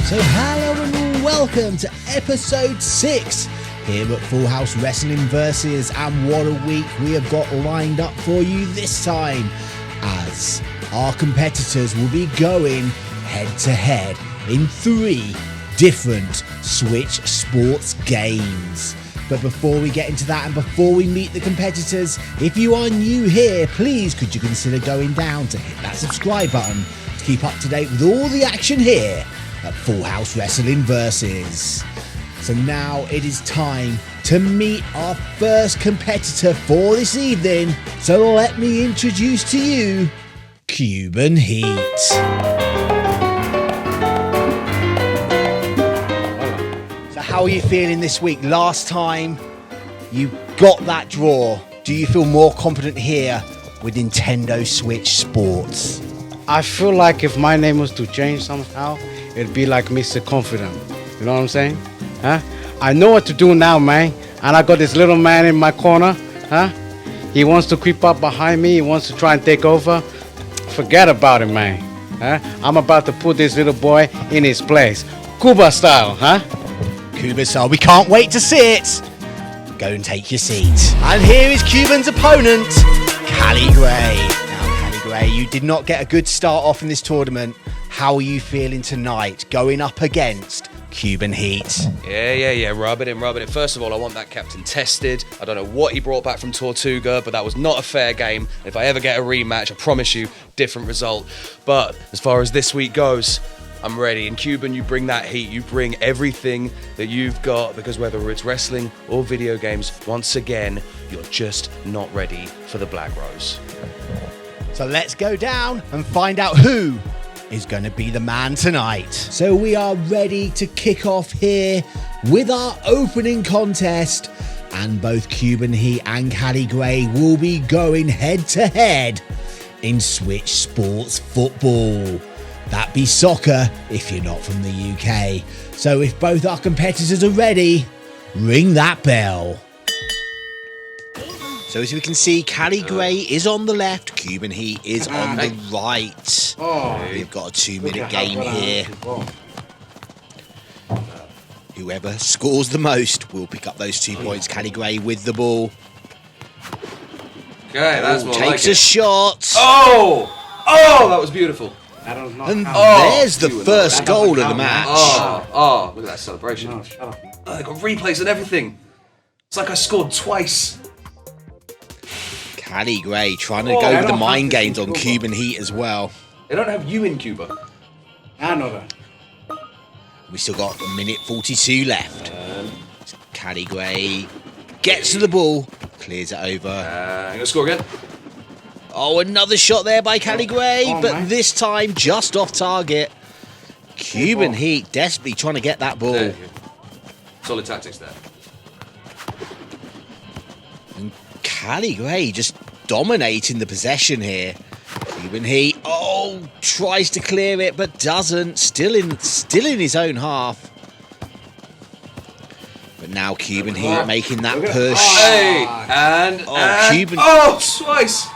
So hello and welcome to episode 6 here at Full House Wrestling Versus, and what a week we have got lined up for you this time, as our competitors will be going head to head in 3 different Switch Sports games. But before we get into that and before we meet the competitors, if you are new here, please could you consider going down to hit that subscribe button to keep up to date with all the action here at Full House Wrestling Versus. So now it is time to meet our first competitor for this evening. So let me introduce to you Cuban Heat. So how are you feeling this week? Last time you got that draw. Do you feel more confident here with Nintendo Switch Sports? I feel like if my name was to change somehow, it'd be like Mr. Confident. You know what I'm saying? Huh? I know what to do now, man. And I got this little man in my corner. Huh? He wants to creep up behind me. He wants to try and take over. Forget about it, man. Huh? I'm about to put this little boy in his place. Cuba style, huh? Cuba style. We can't wait to see it. Go and take your seat. And here is Cuban's opponent, Cali Grey. Now, Cali Grey, you did not get a good start off in this tournament. How are you feeling tonight going up against Cuban Heat? Yeah. Rub it in. First of all, I want that captain tested. I don't know what he brought back from Tortuga, but that was not a fair game. If I ever get a rematch, I promise you, different result. But as far as this week goes, I'm ready. And Cuban, you bring that heat. You bring everything that you've got, because whether it's wrestling or video games, once again, you're just not ready for the Black Rose. So let's go down and find out who is going to be the man tonight. So we are ready to kick off here with our opening contest, and both Cuban Heat and Cali Grey will be going head to head in Switch Sports football. That be soccer if you're not from the UK. So if both our competitors are ready, ring that bell. So as we can see, Cali Grey is on the left, Cuban Heat is on the right. We've got a 2-minute game here. Whoever scores the most will pick up those 2 points. Cali Grey with the ball. Okay, that's more Takes like a shot. Oh, that was beautiful. And there's the first goal of the match. Oh, look at that celebration. No, shut up. Oh, they got replays and everything. It's like I scored twice. Cali Grey trying to go with the mind games on Cuban Heat as well. They don't have you in Cuba. I know that. We still got a minute 42 left. Cali Grey gets to the ball, clears it over. I'm going to score again. Oh, another shot there by Cali Grey, but man. this time just off target. Cuban Heat desperately trying to get that ball. There you go. Solid tactics there. And Cali Grey just dominating the possession here. Cuban Heat, tries to clear it, but doesn't. Still in his own half. But now Cuban Heat making that push. Hey, and Cuban. twice.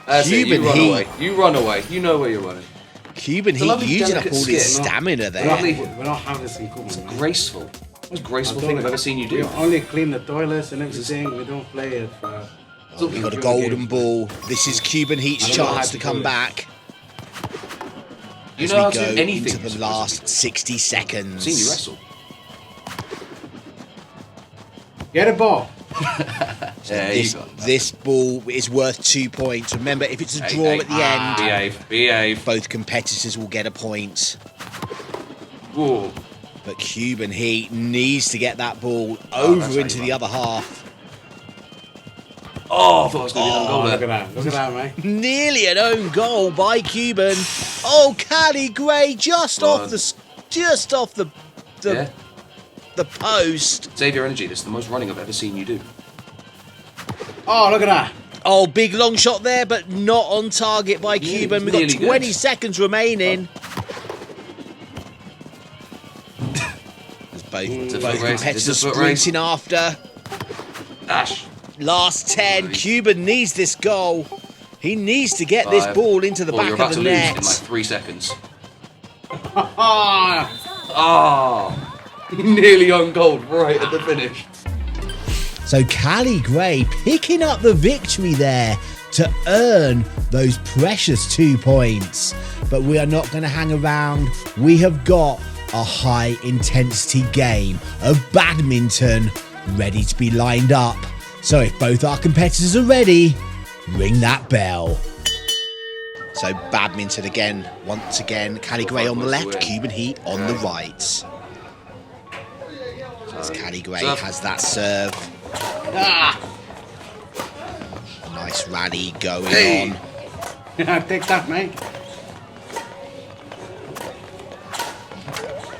That's Cuban it. Heat. You run away. You know where you're running. Cuban It's a Heat lovely, using up delicate all his skin. stamina there. Lovely. We don't have this in Cuba. It's man. graceful. Most graceful thing I've ever seen you We do. only clean the toilets and everything. We don't play it. We've got a golden ball. This is Cuban Heat's I don't know how chance to to come do it. back. You As know how we to go do anything. into the last 60 I've seconds. seen you wrestle. Get a ball. This ball is worth 2 points. Remember, if it's a draw at the end, Behave. both competitors will get a point. Whoa. But Cuban Heat needs to get that ball that's over how into you the run. other half. Oh, I thought I was going to get an goal Look there. at that. Look at that, man. Nearly an own goal by Cuban. Cali Grey just off the Yeah. the post. Save your energy. This is the most running I've ever seen you do. Oh, look at that. Big long shot there, but not on target by Cuban. We've got nearly 20 good. seconds remaining. As both It's a foot race. competitors It's a foot race. sprinting after. Ash. Last 10. Cuban needs this goal. He needs to get this Five. ball into the You're back about of to the lose net. in like 3 seconds. Oh, nearly on gold right at the finish. So Cali Grey picking up the victory there to earn those precious 2 points. But we are not going to hang around. We have got a high intensity game of badminton ready to be lined up. So if both our competitors are ready, ring that bell. So badminton again, once again, Cali Grey on the left, Cuban Heat on the right. As Cali Grey has that serve. Nice rally going on. Take that, mate.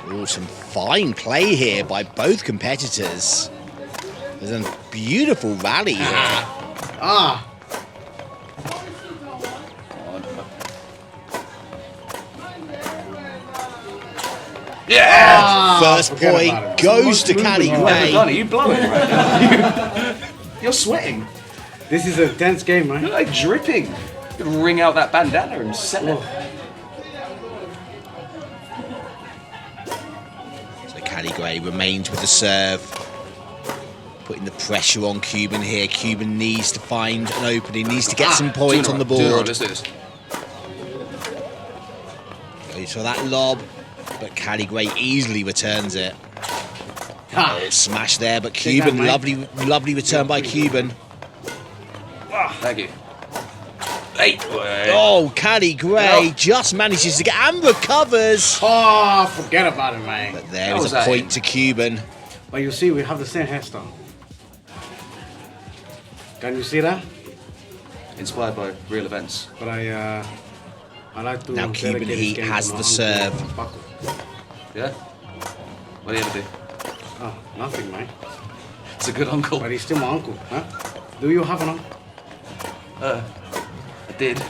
Oh, some fine play here by both competitors. There's a beautiful rally here. Yeah! First point goes to Cali Grey. Are you blowing right now? You're sweating. This is a tense game, man. You're like dripping. You could wring out that bandana and sell it. So Cali Grey remains with the serve. Putting the pressure on Cuban here. Cuban needs to find an opening, needs to get some points on the board. Let's do this. Goes for that lob, but Cali Grey easily returns it. Oh, smash there, but Cuban, lovely return by Cuban. Thank you. Hey. Oh, Cali Grey just manages to get and recovers. Oh, forget about it, man. But there is a point to Cuban. But you see, we have the same hairstyle. Can you see that? Inspired by real events. But I like to. Now Cuban Heat has the serve. Yeah? What do you ever do? Oh, nothing, man. It's a good uncle. But he's still my uncle, huh? Do you have an uncle? I did.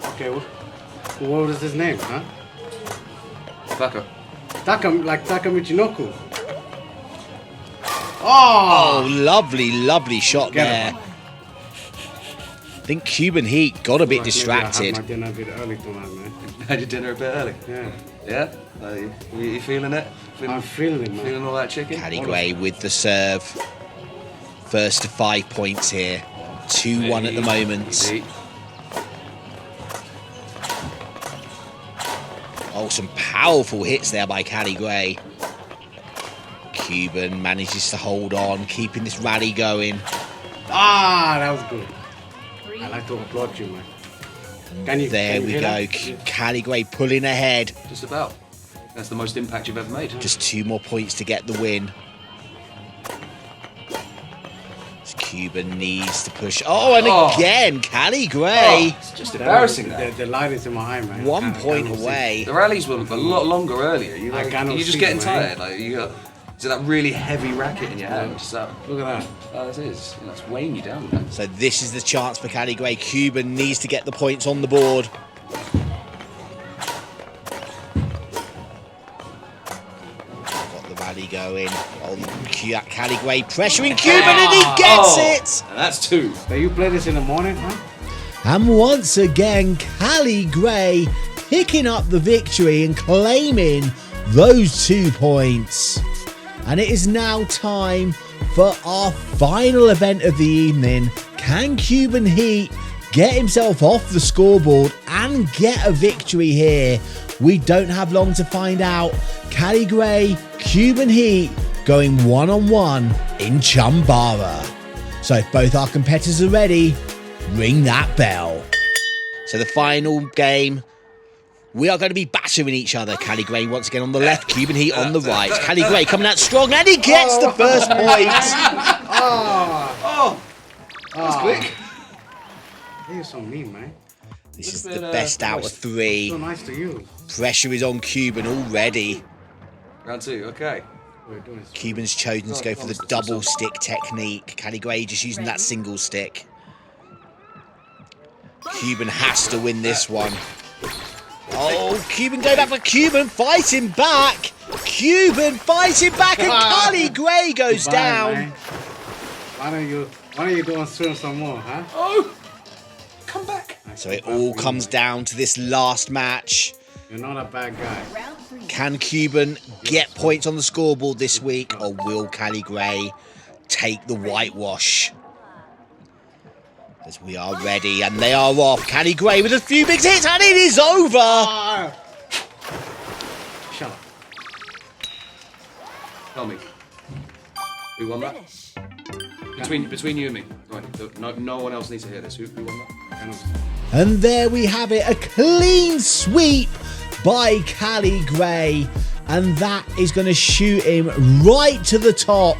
Okay, what was his name, huh? Taka. Taka Michinoku. Oh, lovely shot there. I think Cuban Heat got a bit distracted. I had my dinner a bit early tonight, man. Had your dinner a bit early? Yeah. Yeah? You feeling it? I'm feeling it, man. Feeling all that chicken? Cali Grey with the serve. First to 5 points here. 2-1 at the moment. Oh, some powerful hits there by Cali Grey. Cuban manages to hold on, keeping this rally going. That was good. I like to applaud you, man. There we go. Cali Grey pulling ahead. Just about. That's the most impact you've ever made. Just 2 more points to get the win. Cuban needs to push. Oh, and again, Cali Grey. It's just embarrassing that. The light is in my eye, man. 1 point away. The rallies were a lot longer earlier. You're just see, getting man. tired. Like you got that really heavy racket in your hand. Just that. Look at that. Oh, it is. That's weighing you down, man. So this is the chance for Cali Grey. Cuban needs to get the points on the board. Got the rally going. Oh, Cali Grey pressuring Cuban and he gets it! And that's 2. So you play this in the morning, huh? And once again, Cali Grey picking up the victory and claiming those 2 points. And it is now time for our final event of the evening. Can Cuban Heat get himself off the scoreboard and get a victory here? We don't have long to find out. Cali Grey, Cuban Heat going one-on-one in Chumbara. So if both our competitors are ready, ring that bell. So the final game, we are going to be battering each other. Cali Grey once again on the left, Cuban Heat on the right. Cali Grey coming out strong and he gets the first point. That's quick. You're so mean, man. This is the best out of 3. So nice to you. Pressure is on Cuban already. Round 2, okay. Cuban's chosen to go for the double stick technique. Cali Grey just using that single stick. Cuban has to win this one. Oh, Cuban going back for Cuban, fighting back. Cuban fighting back and Cali Grey goes down. Man. Why don't you go and swim some more, huh? Oh, come back. So it all comes down to this last match. You're not a bad guy. Round 3. Can Cuban get points on the scoreboard this week, or will Cali Grey take the whitewash? As we are ready, and they are off. Cali Grey with a few big hits, and it is over! Shut up. Tell me. Who won that? Between you and me. Right, no one else needs to hear this. Who won that? And there we have it, a clean sweep by Cali Grey. And that is going to shoot him right to the top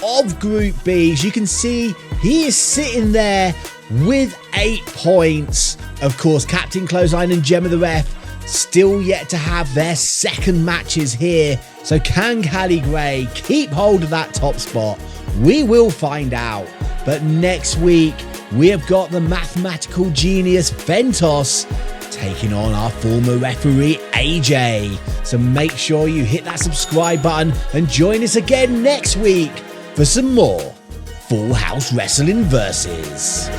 of Group B. As you can see, he is sitting there with 8 points. Of course, Captain Clothesline and Gemma the Ref still yet to have their second matches here. So can Cali Grey keep hold of that top spot? We will find out. But next week, we have got the mathematical genius Fentos taking on our former referee AJ. So make sure you hit that subscribe button and join us again next week for some more Full House Wrestling Versus.